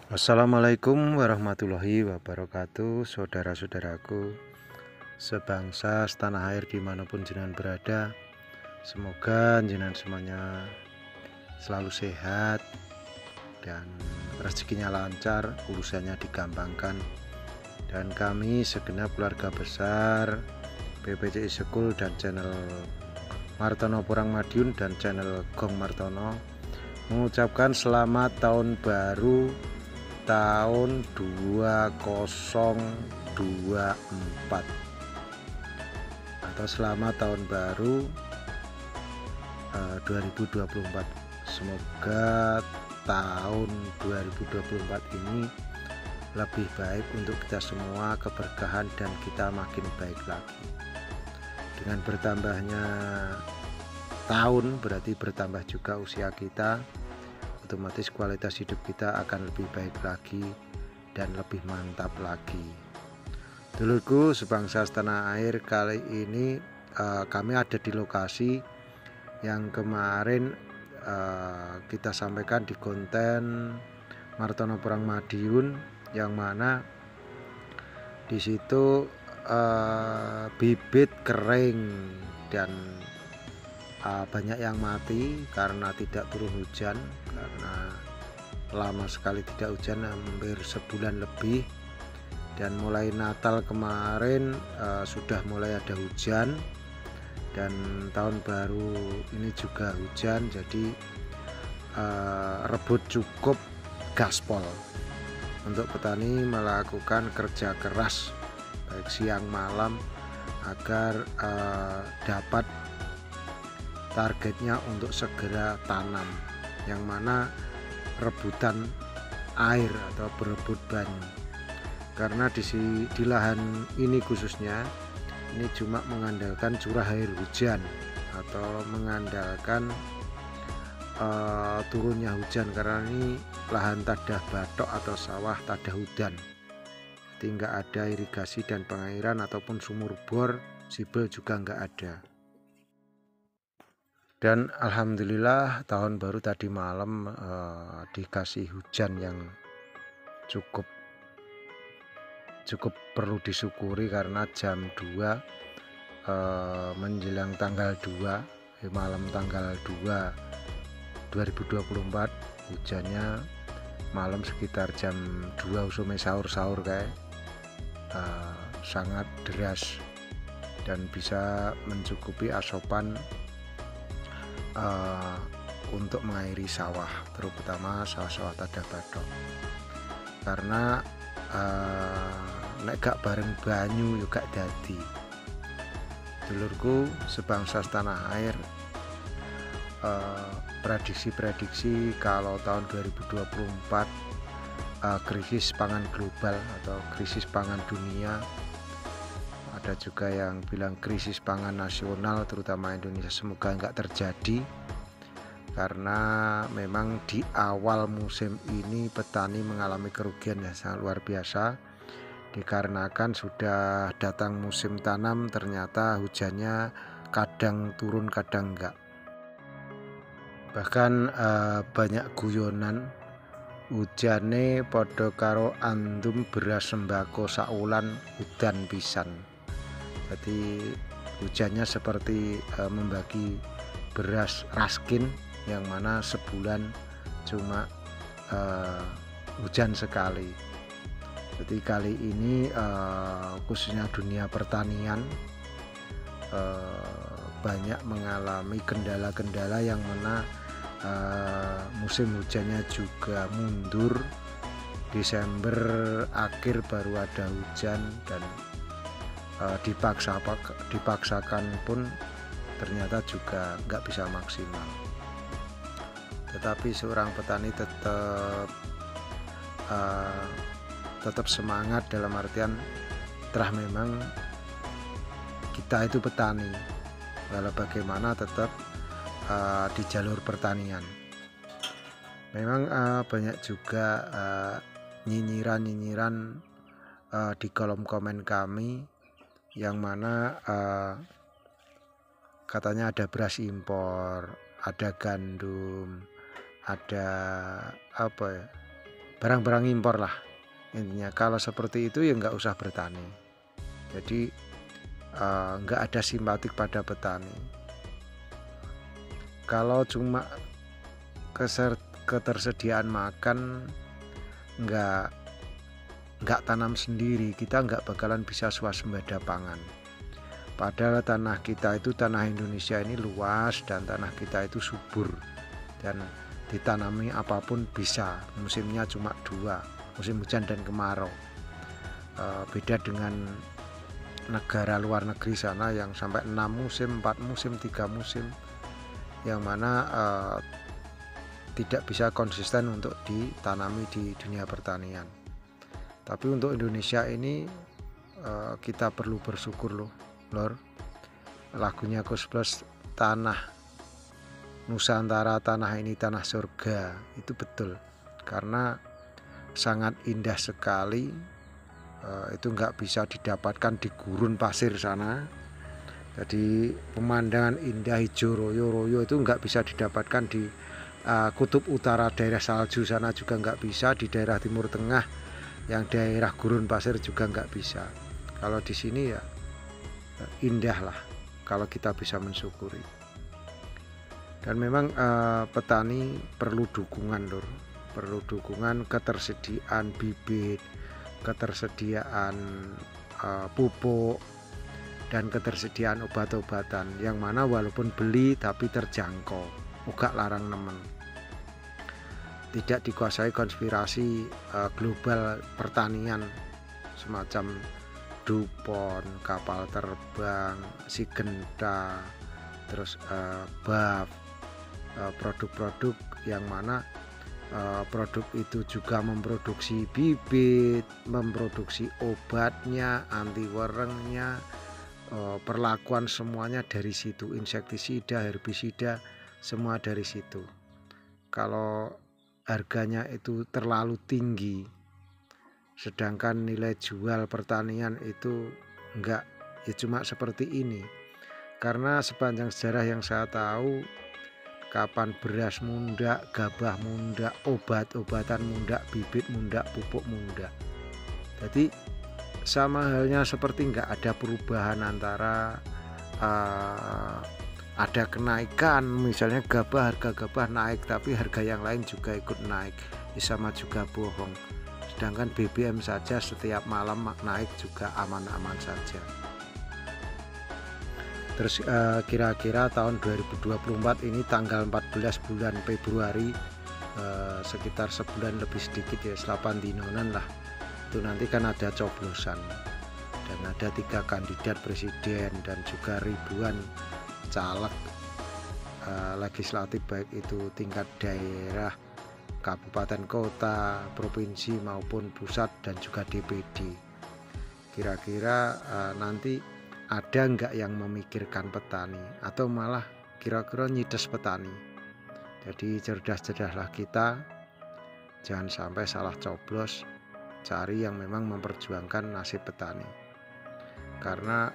Assalamualaikum warahmatullahi wabarakatuh, saudara-saudaraku sebangsa setanah air dimanapun jenengan berada. Semoga jenengan semuanya selalu sehat dan rezekinya lancar, urusannya digampangkan. Dan kami segenap keluarga besar PPCI Sekul dan channel Martono Purang Madiun dan channel Gong Martono mengucapkan selamat tahun baru tahun 2024 atau selamat tahun baru 2024. Semoga tahun 2024 ini lebih baik untuk kita semua, keberkahan dan kita makin baik lagi. Dengan bertambahnya tahun berarti bertambah juga usia kita, otomatis kualitas hidup kita akan lebih baik lagi dan lebih mantap lagi. Dulurku sebangsa setanah air, kali ini kami ada di lokasi yang kemarin kita sampaikan di konten Martono Purang Madiun, yang mana di situ bibit kering dan banyak yang mati karena tidak turun hujan, karena lama sekali tidak hujan, hampir sebulan lebih. Dan mulai Natal kemarin sudah mulai ada hujan, dan tahun baru ini juga hujan, jadi rebut cukup gaspol untuk petani melakukan kerja keras baik siang malam agar dapat targetnya untuk segera tanam, yang mana rebutan air atau berebut banyu. Karena di lahan ini khususnya ini cuma mengandalkan curah air hujan atau mengandalkan turunnya hujan, karena ini lahan tadah batok atau sawah tadah udan, jadi nggak ada irigasi dan pengairan ataupun sumur bor sibel juga nggak ada. Dan alhamdulillah tahun baru tadi malam dikasih hujan yang cukup perlu disyukuri, karena jam 2 menjelang tanggal 2 malam tanggal 2 2024 hujannya malam sekitar jam 2 usume sahur-sahur kayak sangat deras dan bisa mencukupi asupan untuk mengairi sawah, terutama sawah-sawah tadah batok. Karena nek gak bareng banyu juga dadi. Dulurku sebangsa setanah air, prediksi-prediksi kalau tahun 2024 krisis pangan global atau krisis pangan dunia, ada juga yang bilang krisis pangan nasional terutama Indonesia, semoga enggak terjadi. Karena memang di awal musim ini petani mengalami kerugian yang sangat luar biasa, dikarenakan sudah datang musim tanam ternyata hujannya kadang turun kadang enggak. Bahkan banyak guyonan hujane padha karo andum beras sembako saulan udan pisan. Jadi hujannya seperti membagi beras raskin, yang mana sebulan cuma hujan sekali. Jadi kali ini khususnya dunia pertanian banyak mengalami kendala-kendala, yang mana musim hujannya juga mundur. Desember akhir baru ada hujan, dan dipaksakan pun ternyata juga nggak bisa maksimal. Tetapi seorang petani tetap semangat, dalam artian telah memang kita itu petani, walau bagaimana tetap di jalur pertanian. Memang banyak juga nyinyiran di kolom komen kami, yang mana katanya ada beras impor, ada gandum, ada barang-barang impor lah intinya. Kalau seperti itu ya nggak usah bertani. Jadi nggak ada simpatik pada petani. Kalau cuma ketersediaan makan, nggak tanam sendiri, kita nggak bakalan bisa swasembada pangan. Padahal tanah kita itu, tanah Indonesia ini luas dan tanah kita itu subur dan ditanami apapun bisa. Musimnya cuma 2, musim hujan dan kemarau. Beda dengan negara luar negeri sana yang sampai 6 musim, 4 musim, 3 musim, yang mana tidak bisa konsisten untuk ditanami di dunia pertanian. Tapi untuk Indonesia ini kita perlu bersyukur loh, Lor. Lagunya Koes Plus, tanah Nusantara, tanah ini tanah surga, itu betul. Karena sangat indah sekali. Itu nggak bisa didapatkan di gurun pasir sana. Jadi pemandangan indah hijau royo-royo itu nggak bisa didapatkan di kutub utara, daerah salju sana juga nggak bisa, di daerah timur tengah yang daerah gurun pasir juga nggak bisa. Kalau di sini ya indah lah kalau kita bisa mensyukuri. Dan memang petani perlu dukungan, Lur. Perlu dukungan, ketersediaan bibit, ketersediaan pupuk, dan ketersediaan obat-obatan yang mana walaupun beli tapi terjangkau, uga larang nemen. Tidak dikuasai konspirasi global pertanian semacam DuPont, kapal terbang, Syngenta, terus BAF, produk-produk yang mana produk itu juga memproduksi bibit, memproduksi obatnya, anti werengnya, perlakuan semuanya dari situ, insektisida, herbisida, semua dari situ. Kalau harganya itu terlalu tinggi, sedangkan nilai jual pertanian itu enggak, ya cuma seperti ini. Karena sepanjang sejarah yang saya tahu, kapan beras mundak, gabah mundak, obat-obatan mundak, bibit mundak, pupuk mundak. Jadi sama halnya seperti enggak ada perubahan antara ada kenaikan, misalnya gabah, harga gabah naik tapi harga yang lain juga ikut naik, ya sama juga bohong. Sedangkan BBM saja setiap malam naik juga aman-aman saja. Terus kira-kira tahun 2024 ini tanggal 14 bulan Februari, sekitar sebulan lebih sedikit ya, 8 dinonan lah, itu nanti kan ada coblosan dan ada 3 kandidat presiden dan juga ribuan caleg legislatif, baik itu tingkat daerah, kabupaten kota, provinsi maupun pusat, dan juga DPD. Kira-kira nanti ada nggak yang memikirkan petani atau malah kira-kira nyides petani? Jadi cerdas-cerdaslah kita, jangan sampai salah coblos, cari yang memang memperjuangkan nasib petani. Karena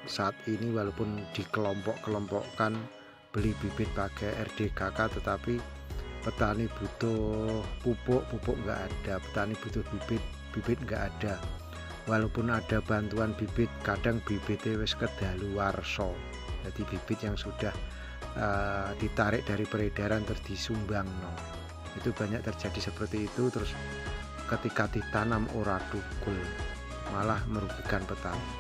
saat ini walaupun dikelompok-kelompokkan, beli bibit pakai RDKK, tetapi petani butuh pupuk nggak ada, petani butuh bibit nggak ada. Walaupun ada bantuan bibit, kadang bibitnya wis kedaluwarsa, jadi bibit yang sudah ditarik dari peredaran terus disumbang, no. Itu banyak terjadi seperti itu. Terus ketika ditanam ora tukul, malah merugikan petani.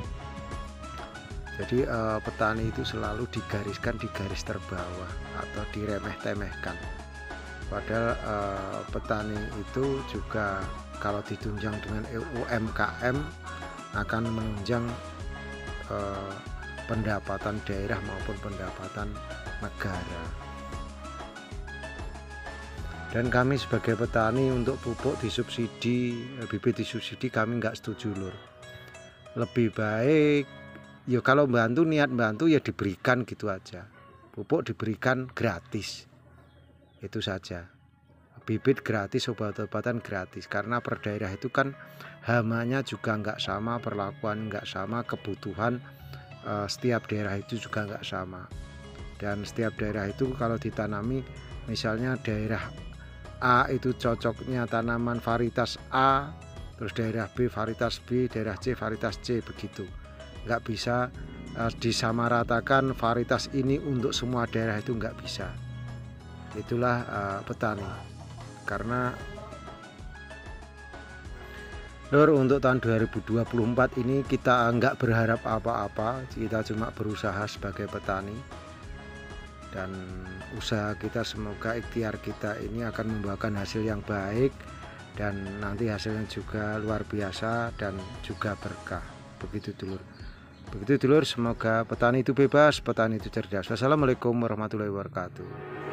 Jadi petani itu selalu digariskan di garis terbawah atau diremeh-temehkan. Padahal petani itu juga kalau ditunjang dengan UMKM akan menunjang pendapatan daerah maupun pendapatan negara. Dan kami sebagai petani untuk pupuk disubsidi, bibit disubsidi, kami nggak setuju, Lur. Lebih baik ya kalau bantu, niat bantu ya diberikan gitu aja. Pupuk diberikan gratis, itu saja. Bibit gratis, obat-obatan gratis. Karena per daerah itu kan hamanya juga nggak sama, perlakuan nggak sama, kebutuhan setiap daerah itu juga nggak sama. Dan setiap daerah itu kalau ditanami, misalnya daerah A itu cocoknya tanaman varietas A, terus daerah B varietas B, daerah C varietas C, begitu. Nggak bisa disamaratakan varietas ini untuk semua daerah, itu nggak bisa. Itulah petani. Karena Lur, untuk tahun 2024 ini kita nggak berharap apa-apa, kita cuma berusaha sebagai petani, dan usaha kita semoga ikhtiar kita ini akan membawakan hasil yang baik, dan nanti hasilnya juga luar biasa dan juga berkah. Begitu dulur, semoga petani itu bebas, petani itu cerdas. Wassalamualaikum warahmatullahi wabarakatuh.